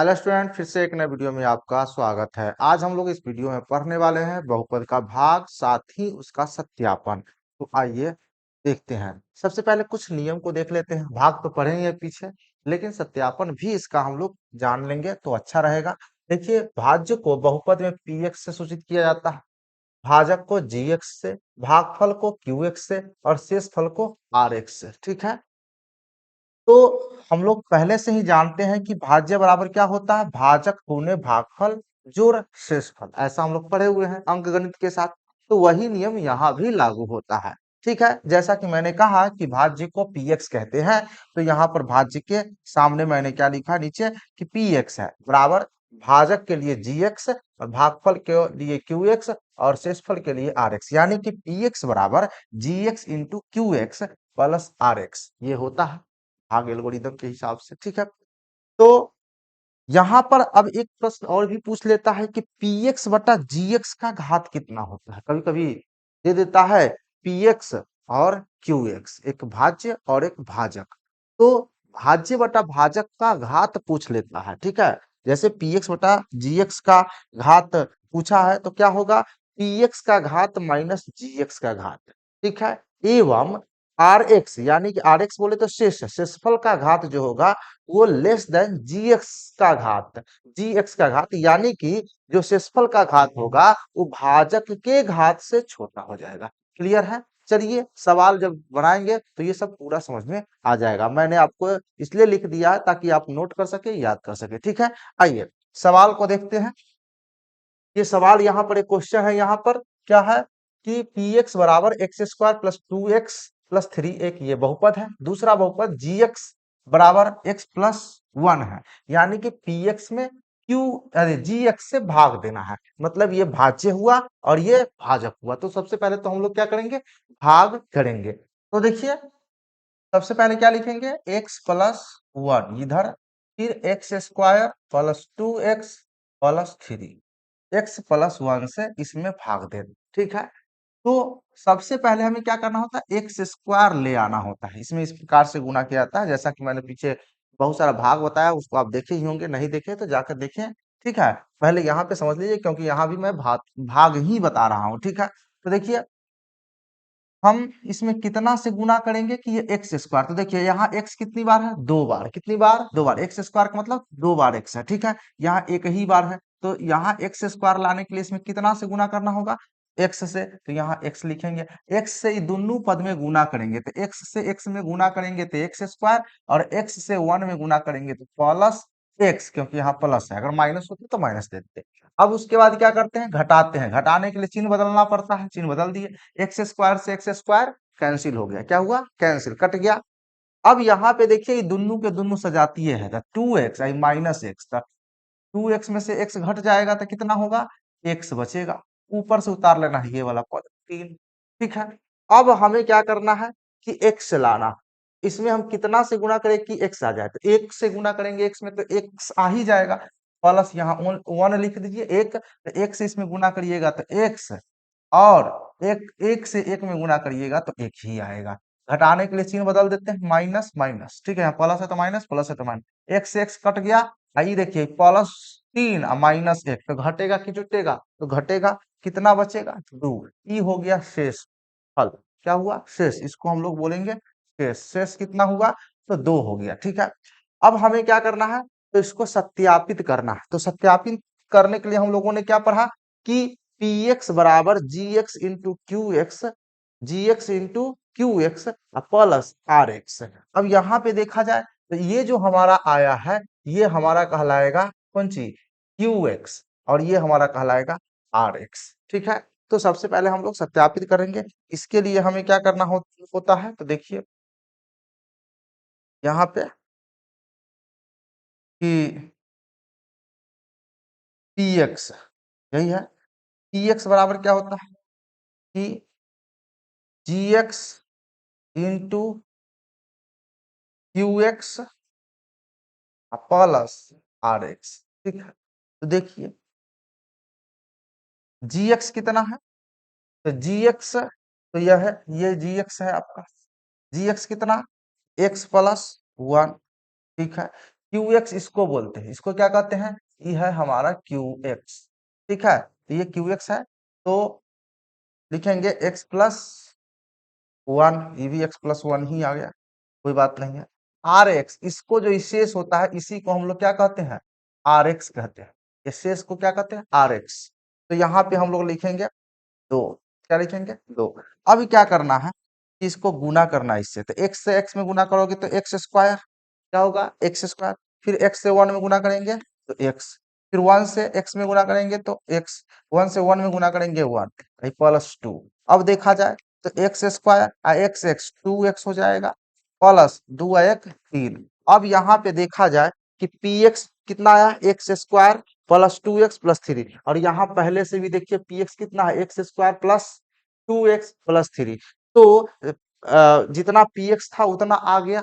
Hello student, फिर से एक नए वीडियो में आपका स्वागत है। आज हम लोग इस वीडियो में पढ़ने वाले हैं बहुपद का भाग, साथ ही उसका सत्यापन। तो आइए देखते हैं। सबसे पहले कुछ नियम को देख लेते हैं। भाग तो पढ़ेंगे पीछे, लेकिन सत्यापन भी इसका हम लोग जान लेंगे तो अच्छा रहेगा। देखिए, भाज्य को बहुपद में पी एक्स से सूचित किया जाता है, भाजक को जी एक्स से, भागफल को क्यू एक्स से और शेषफल को आर एक्स से। ठीक है, तो हम लोग पहले से ही जानते हैं कि भाज्य बराबर क्या होता है, भाजक गुणे भागफल जोड़ शेषफल। ऐसा हम लोग पढ़े हुए हैं अंकगणित के साथ। तो वही नियम यहाँ भी लागू होता है। ठीक है, जैसा कि मैंने कहा कि भाज्य को पी एक्स कहते हैं, तो यहाँ पर भाज्य के सामने मैंने क्या लिखा नीचे कि पी एक्स है बराबर भाजक के लिए जी एक्स और भागफल के लिए क्यू एक्स और शेषफल के लिए आर एक्स, यानी कि पी एक्स बराबर G X into Q X plus R X, ये होता है भाग एल्गोरिदम के हिसाब से। ठीक है, तो यहाँ पर अब एक प्रश्न और भी पूछ लेता है कि px बटा gx का घात कितना होता है। कभी कभी दे देता है px और qx, एक भाज्य और एक भाजक। तो भाज्य बटा भाजक का घात पूछ लेता है। ठीक है, जैसे px बटा gx का घात पूछा है तो क्या होगा, px का घात माइनस gx का घात। ठीक है, एवं आर एक्स, यानी कि आर एक्स बोले तो शेषफल का घात जो होगा वो लेस देन जी एक्स का घात, जी एक्स का घात, यानी कि जो शेषफल का घात होगा वो भाजक के घात से छोटा हो जाएगा। क्लियर है? चलिए, सवाल जब बनाएंगे तो ये सब पूरा समझ में आ जाएगा। मैंने आपको इसलिए लिख दिया है ताकि आप नोट कर सके, याद कर सके। ठीक है, आइए सवाल को देखते हैं। ये सवाल यहाँ पर एक क्वेश्चन है, यहाँ पर क्या है कि पी एक्स बराबर x square plus two x plus three, एक ये बहुपद है। दूसरा बहुपद जी एक्स बराबर एक्स प्लस वन है, यानी कि पी एक्स में क्यू अरे जी एक्स से भाग देना है, मतलब ये भाज्य हुआ और ये भाजक हुआ। तो सबसे पहले तो हम लोग क्या करेंगे, भाग करेंगे। तो देखिए, सबसे पहले क्या लिखेंगे, एक्स प्लस वन इधर, फिर x square plus two x plus three, x plus one से इसमें भाग दे। ठीक है, तो सबसे पहले हमें क्या करना होता है, एक्स स्क्वायर ले आना होता है। इसमें इस प्रकार से गुना किया जाता है, जैसा कि मैंने पीछे बहुत सारा भाग बताया, उसको आप देखे ही होंगे, नहीं देखे तो जाकर देखें। ठीक है, पहले यहाँ पे समझ लीजिए, क्योंकि यहाँ भी मैं भाग ही बता रहा हूँ। ठीक है, तो देखिए हम इसमें कितना से गुना करेंगे कि ये एक्स स्क्वायर, तो देखिए यहाँ एक्स कितनी बार है, दो बार। कितनी बार, दो बार। एक्स स्क्वायर का मतलब दो बार एक्स है। ठीक है, यहाँ एक ही बार है, तो यहाँ एक्स स्क्वायर लाने के लिए इसमें कितना से गुना करना होगा, एक्स से। तो यहाँ एक्स लिखेंगे, एक्स से दोनों पद में गुना करेंगे तो एक्स से एक्स में गुना करेंगे तो एक्स स्क्वायर, और एक्स से वन में गुना करेंगे तो प्लस एक्स, क्योंकि यहाँ प्लस है, अगर माइनस होते तो माइनस देते। अब उसके बाद क्या करते हैं, घटाते हैं। घटाने के लिए चिन्ह बदलना पड़ता है, चिन्ह बदल दिए, एक्स स्क्वायर से एक्स स्क्वायर कैंसिल हो गया, क्या हुआ, कैंसिल, कट गया। अब यहाँ पे देखिए ये दोनों के दोनों सजातीय है, two x minus x, two x में से एक्स घट जाएगा तो कितना होगा, एक्स बचेगा। ऊपर से उतार लेना है ये वाला पद, तीन। ठीक है, अब हमें क्या करना है कि एक्स लाना, इसमें हम कितना से गुना करें कि एक्स आ जाए, तो एक से गुना करेंगे एक्स में तो एक्स आ ही जाएगा, प्लस यहाँ वन लिख दीजिए, एक, तो एक से इसमें गुना करिएगा तो एक्स, और एक एक से एक में गुना करिएगा तो एक ही आएगा। घटाने के लिए चिन्ह बदल देते हैं, माइनस माइनस। ठीक है, यहाँ प्लस है तो माइनस, प्लस है तो माइनस, एक से एक्स कट गया। आइए देखिए, प्लस तीन और माइनस एक, तो घटेगा कि जुटेगा, तो घटेगा। कितना बचेगा, दो। ई हो गया शेष फल, क्या हुआ, शेष, इसको हम लोग बोलेंगे शेष। शेष कितना हुआ, तो दो हो गया। ठीक है, अब हमें क्या करना है, तो इसको सत्यापित करना है। तो सत्यापित करने के लिए हम लोगों ने क्या पढ़ा कि पी एक्स बराबर G X into Q X, G X into Q X plus R X. अब यहाँ पे देखा जाए तो ये जो हमारा आया है, ये हमारा कहलाएगा कौन चीज, क्यू एक्स, और ये हमारा कहलाएगा आर एक्स। ठीक है, तो सबसे पहले हम लोग सत्यापित करेंगे। इसके लिए हमें क्या करना होता है, तो देखिए यहाँ पे कि पी एक्स, यही है, पी एक्स बराबर क्या होता है कि G X into Q X plus R X. ठीक है, तो देखिए जी एक्स कितना है, तो जी एक्स, तो यह है, ये जी एक्स है आपका, जी एक्स कितना, एक्स प्लस वन। ठीक है, क्यू एक्स इसको बोलते हैं, इसको क्या कहते हैं, ये है हमारा क्यू एक्स। ठीक है, तो ये क्यू एक्स है, तो लिखेंगे एक्स प्लस वन, ये भी एक्स प्लस वन ही आ गया, कोई बात नहीं है। आर एक्स, इसको जो शेष होता है इसी को हम लोग क्या कहते हैं, आर एक्स कहते हैं। इस शेष को क्या कहते हैं, आर एक्स। तो यहाँ पे हम लोग लिखेंगे दो, क्या लिखेंगे, दो। अभी क्या करना है, इसको गुना करना है इससे, तो एक्स से एक्स में गुना करोगे तो एक्स स्क्वायर, क्या होगा, एक्स स्क्वायर। फिर एक्स से वन में गुना करेंगे तो एक्स, फिर वन से एक्स में गुना करेंगे तो एक्स, वन से वन में गुना करेंगे वन, प्लस टू। अब देखा जाए तो x square x x two x हो जाएगा, प्लस दो एक तीन। अब यहाँ पे देखा जाए कि पी एक्स कितना आया, x square plus two x plus three, और यहाँ पहले से भी देखिए पी एक्स कितना है, x square plus two x plus three. तो जितना पी एक्स था उतना आ गया,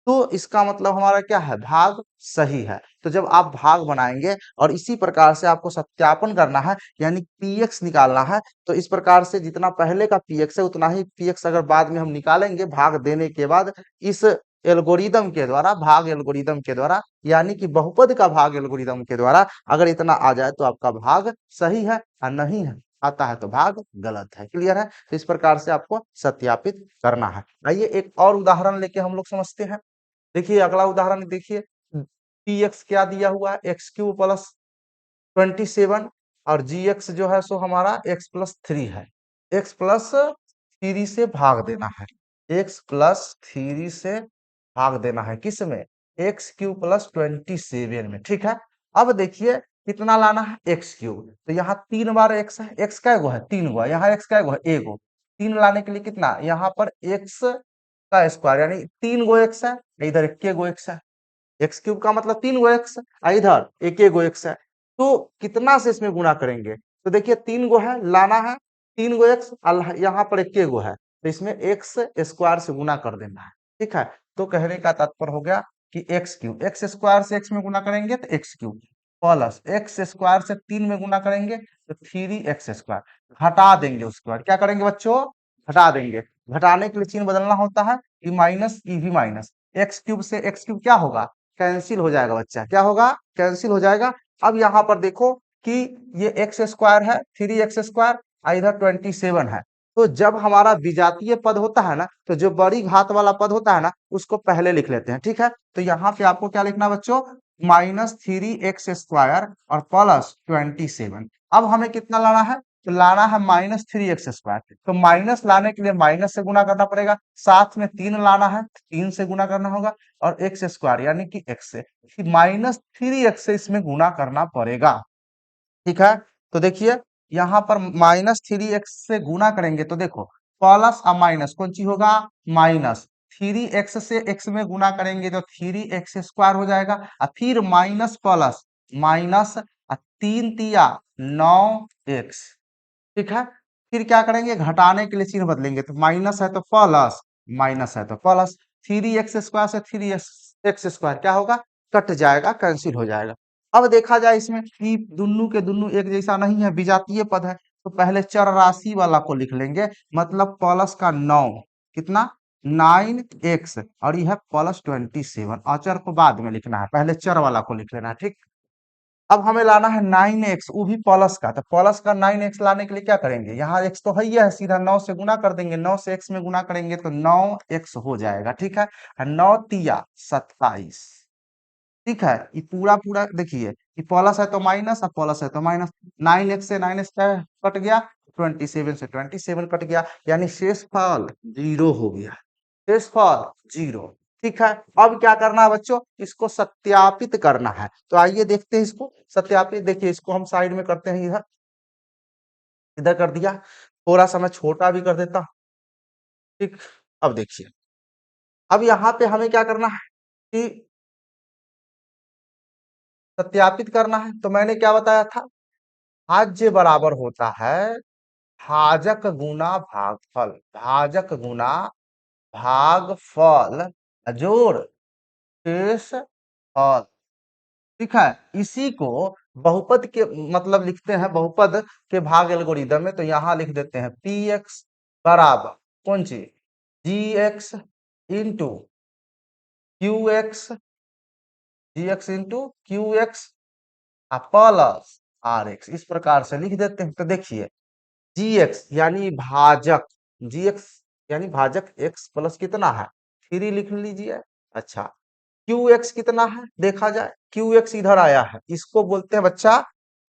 तो इसका मतलब हमारा क्या है, भाग सही है। तो जब आप भाग बनाएंगे और इसी प्रकार से आपको सत्यापन करना है, यानी पीएक्स निकालना है, तो इस प्रकार से जितना पहले का पीएक्स है उतना ही पीएक्स अगर बाद में हम निकालेंगे भाग देने के बाद, इस एल्गोरिदम के द्वारा, भाग एल्गोरिदम के द्वारा, यानी कि बहुपद का भाग एल्गोरिदम के द्वारा अगर इतना आ जाए तो आपका भाग सही है, और नहीं है आता है तो भाग गलत है। क्लियर है, तो इस प्रकार से आपको सत्यापित करना है। आइए एक और उदाहरण लेके हम लोग समझते हैं। देखिए अगला उदाहरण देखिए, पी एक्स क्या दिया हुआ है, एक्स क्यू प्लस 27, और जी एक्स जो है सो हमारा एक्स प्लस थ्री है। एक्स प्लस थ्री से भाग देना है, एक्स प्लस थ्री से भाग देना है किस में, एक्स क्यू प्लस 27 में। ठीक है, अब देखिए कितना लाना है, एक्स क्यूब, तो यहाँ तीन बार एक्स है, एक्स का गो है, तीन गो है, यहाँ एक्स का गो है, एगो। तीन लाने के लिए कितना, यहाँ पर एक्स का स्क्वायर यानी तीन गो एक्स है, इधर इक्के गो एक्स है, एक्स क्यूब का मतलब तीन गो एक्स, इधर एक गो एक्स है। तो कितना से इसमें गुणा करेंगे, तो देखिए तीन गो है, लाना है तीन गो एक्स, यहाँ पर एक गो है, तो इसमें एक्स स्क्वायर से गुना कर देना है। ठीक है, तो कहने का तात्पर्य हो गया कि एक्स क्यूब, एक्स स्क्वायर से एक्स में गुना करेंगे तो x cube, plus x square से तीन में गुना करेंगे तो थ्री एक्स स्क्वायर, घटा देंगे उसके बाद क्या करेंगे बच्चों, घटा देंगे। घटाने के लिए चिन्ह बदलना होता है, ई माइनस ई भी माइनस, एक्स क्यूब से एक्स क्यूब क्या होगा, कैंसिल हो जाएगा बच्चा, क्या होगा, कैंसिल हो जाएगा। अब यहाँ पर देखो कि ये एक्स स्क्वायर है, थ्री एक्स स्क्वायर, इधर 27 है। तो जब हमारा विजातीय पद होता है ना, तो जो बड़ी घात वाला पद होता है ना उसको पहले लिख लेते हैं। ठीक है, तो यहाँ पे आपको क्या लिखना बच्चों, माइनस थ्री एक्स स्क्वायर और प्लस 27। अब हमें कितना लाना है, तो लाना है माइनस थ्री एक्स स्क्वायर, तो माइनस लाने के लिए माइनस से गुना करना पड़ेगा, साथ में तीन लाना है, तीन से गुना करना होगा, और एक्स स्क्वायर यानी कि एक्स से माइनस थ्री एक्स से इसमें गुना करना पड़ेगा। ठीक है, तो देखिए यहाँ पर माइनस थ्री एक्स से गुना करेंगे तो देखो प्लस और माइनस कौन सी होगा, माइनस थ्री एक्स से एक्स में गुना करेंगे तो थ्री एक्स स्क्वायर हो जाएगा, और फिर माइनस प्लस माइनस, तीन तिया नौ एक्स। ठीक है, फिर क्या करेंगे, घटाने के लिए चिन्ह बदलेंगे, तो माइनस है तो प्लस, माइनस है तो प्लस, थ्री एक्स स्क्वायर से थ्री एक्स स्क्वायर क्या होगा, कट जाएगा, कैंसिल हो जाएगा। अब देखा जाए इसमें कि दुन्नु के दुन्नु एक जैसा नहीं है, विजातीय पद है, तो पहले चर राशि वाला को लिख लेंगे, मतलब प्लस का नौ, कितना, नाइन एक्स, और यह प्लस 27, अचर को बाद में लिखना है, पहले चर वाला को लिख लेना है। ठीक, अब हमें लाना है नाइन एक्स, वो भी प्लस का, तो प्लस का नाइन एक्स लाने के लिए क्या करेंगे, यहाँ एक्स तो है ही है, सीधा नौ से गुना कर देंगे, नौ से एक्स में गुना करेंगे तो नौ एक्स हो जाएगा। ठीक है, और नौ तिया 27। ठीक है, ये पूरा पूरा देखिए, ये प्लस है तो माइनस और प्लस है तो माइनस, नाइन एक्स से नाइन एक्स कट गया, 27 से 27 कट गया, यानी शेषफल जीरो हो गया, शेषफल जीरो। ठीक है, अब क्या करना है बच्चों, इसको सत्यापित करना है, तो आइए देखते हैं इसको सत्यापित। देखिए इसको हम साइड में करते हैं, इधर इधर कर दिया, थोड़ा सा मैं छोटा भी कर देता हूं। ठीक, अब देखिए, अब यहाँ पे हमें क्या करना है कि सत्यापित करना है, तो मैंने क्या बताया था, भाज्य बराबर होता है भाजक गुना भागफल, भाजक गुना भागफल जोड़ शेष फल। ठीक है, इसी को बहुपद के मतलब लिखते हैं, बहुपद के भाग एल्गोरिदम में, तो यहां लिख देते हैं पी एक्स बराबर कौन चीज, G X into Q X G X into Q X plus R X, इस प्रकार से लिख देते हैं। तो देखिए जी एक्स यानी भाजक, जी एक्स यानी भाजक एक्स प्लस कितना है 3 लिख लीजिए। अच्छा क्यू एक्स कितना है देखा जाए, क्यू एक्स इधर आया है, इसको बोलते हैं बच्चा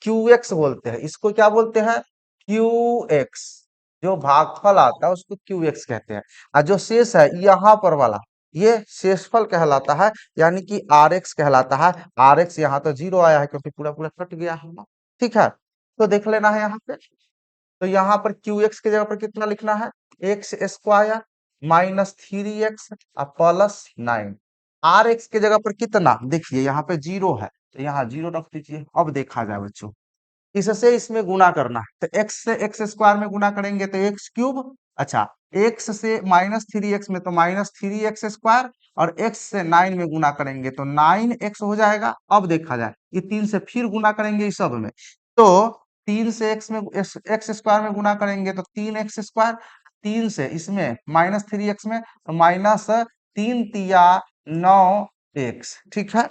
क्यू एक्स बोलते हैं, इसको क्या बोलते हैं क्यू एक्स। जो भागफल आता है उसको क्यू एक्स कहते हैं। और जो शेष है यहाँ पर वाला ये शेषफल कहलाता है, यानी कि आर एक्स कहलाता है। आर एक्स यहाँ तो जीरो आया है क्योंकि पूरा पूरा कट गया है ना। ठीक है, तो देख लेना है यहाँ पे। तो यहाँ पर क्यू एक्स की जगह पर कितना लिखना है x square minus 3x plus 9। Or x की जगह पर कितना देखिए यहाँ पे जीरो है, तो यहाँ जीरो रख दीजिए। अब देखा जाए बच्चों, इससे इसमें गुना करना है, तो एक्स से एक्स स्क्वायर में गुना करेंगे तो एक्स क्यूब। अच्छा एक्स से माइनस 3x में तो माइनस 3x स्क्वायर, और एक्स से 9 में गुना करेंगे तो 9x हो जाएगा। अब देखा जाए ये 3 से फिर गुना करेंगे इस सब में, तो 3 से एक्स में एक्स स्क्वायर में गुना करेंगे तो 3x स्क्वायर, 3 से इसमें माइनस 3x में तो माइनस 3 तिया 9x। ठीक है,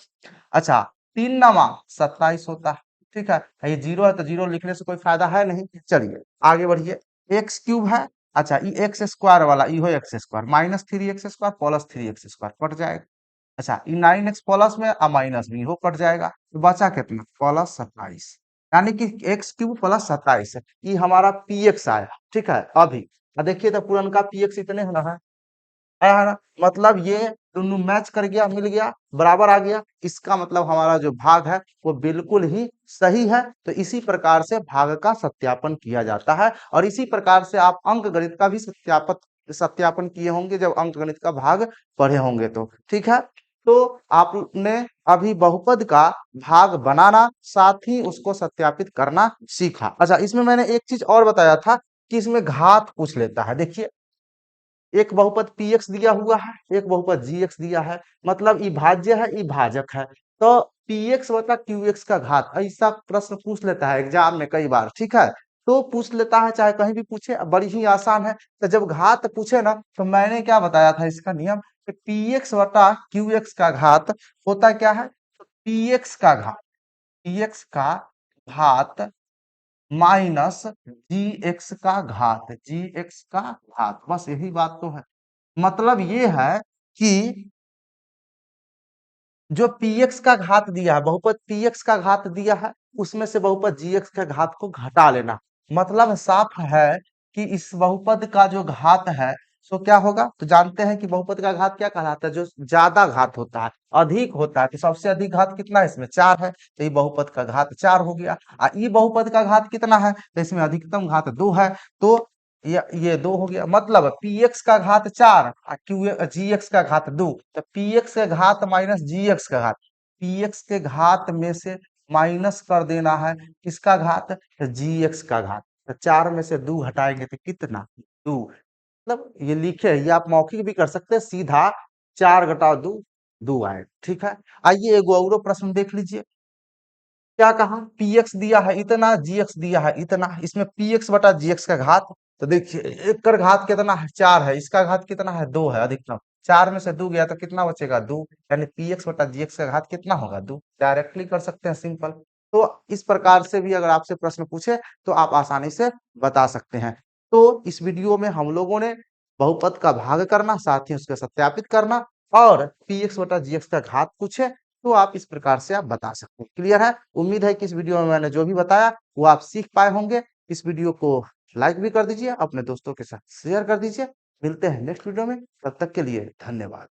अच्छा 3 9 27 होता है। ठीक है, ये जीरो है तो जीरो लिखने से कोई फायदा है नहीं। चलिए आगे बढ़िए, एक्स क्यूब है। अच्छा ये एक्स स्क्वायर वाला इहो x square minus 3x square plus 3x square cut जाएगा। अच्छा ये 9x प्लस में और माइनस में इहो कट जाएगा, तो बचा कितना प्लस 27, यानी कि एक्स क्यूब प्लस 27 ये हमारा पी एक्स आया। ठीक है, अभी देखिए तो पुरनका पी एक्स इतने होना है है ना, मतलब ये दोनों मैच कर गया, मिल गया, बराबर आ गया। इसका मतलब हमारा जो भाग है वो बिल्कुल ही सही है। तो इसी प्रकार से भाग का सत्यापन किया जाता है, और इसी प्रकार से आप अंक गणित का भी सत्यापन किए होंगे जब अंक गणित का भाग पढ़े होंगे तो। ठीक है, तो आपने अभी बहुपद का भाग बनाना साथ ही उसको सत्यापित करना सीखा। अच्छा इसमें मैंने एक चीज और बताया था कि इसमें घात पूछ लेता है। देखिए एक बहुपद पी एक्स दिया हुआ है, एक बहुपद जी एक्स दिया है, मतलब ई भाज्य है ई भाजक है। तो पी एक्स बटा क्यू एक्स का घात, ऐसा प्रश्न पूछ लेता है एग्जाम में कई बार। ठीक है, तो पूछ लेता है चाहे कहीं भी पूछे, बड़ी ही आसान है। तो जब घात पूछे ना तो मैंने क्या बताया था इसका नियम, कि पी एक्स बटा क्यू एक्स का घात होता क्या है, पी एक्स का घात, पी एक्स का घात माइनस जी एक्स का घात, जी एक्स का घात, बस यही बात तो है। मतलब ये है कि जो px का घात दिया है, बहुपद px का घात दिया है, उसमें से बहुपद gx का घात को घटा लेना। मतलब साफ है कि इस बहुपद का जो घात है सो क्या होगा, तो जानते हैं कि बहुपद का घात क्या कहलाता है, जो ज्यादा घात होता है, अधिक होता है। तो सबसे अधिक घात कितना है इसमें 4 है, तो ये बहुपद का घात 4 हो गया। ये बहुपद का घात कितना है, तो इसमें अधिकतम घात 2 है, तो ये 2 हो गया। मतलब पी एक्स का घात 4 और क्यू जी एक्स का घात 2, तो पी एक्स के घात माइनस जी एक्स का घात, पी एक्स के घात में से माइनस कर देना है किसका घात, तो जी एक्स का घात। तो 4 में से 2 हटाएंगे तो कितना 2, मतलब ये लिखे, ये आप मौखिक भी कर सकते हैं सीधा, 4 घटाओ 2 2 आए। ठीक है, आइए एगो और प्रश्न देख लीजिए। क्या कहा पी एक्स दिया है इतना, जी एक्स दिया है इतना, इसमें पी एक्स बटा जी एक्स का घात, तो देखिए एक कर घात कितना है 4 है, इसका घात कितना है 2 है अधिकतम, 4 में से 2 गया तो कितना बचेगा 2, यानी पी एक्स बटा जी एक्स का घात कितना होगा 2, डायरेक्टली कर सकते हैं सिंपल। तो इस प्रकार से भी अगर आपसे प्रश्न पूछे तो आप आसानी से बता सकते हैं। तो इस वीडियो में हम लोगों ने बहुपद का भाग करना साथ ही उसके सत्यापित करना और पी एक्स बटा जी एक्स का घात पूछे तो आप इस प्रकार से आप बता सकते हैं। क्लियर है, उम्मीद है कि इस वीडियो में मैंने जो भी बताया वो आप सीख पाए होंगे। इस वीडियो को लाइक भी कर दीजिए, अपने दोस्तों के साथ शेयर कर दीजिए। मिलते हैं नेक्स्ट वीडियो में, तब तक के लिए धन्यवाद।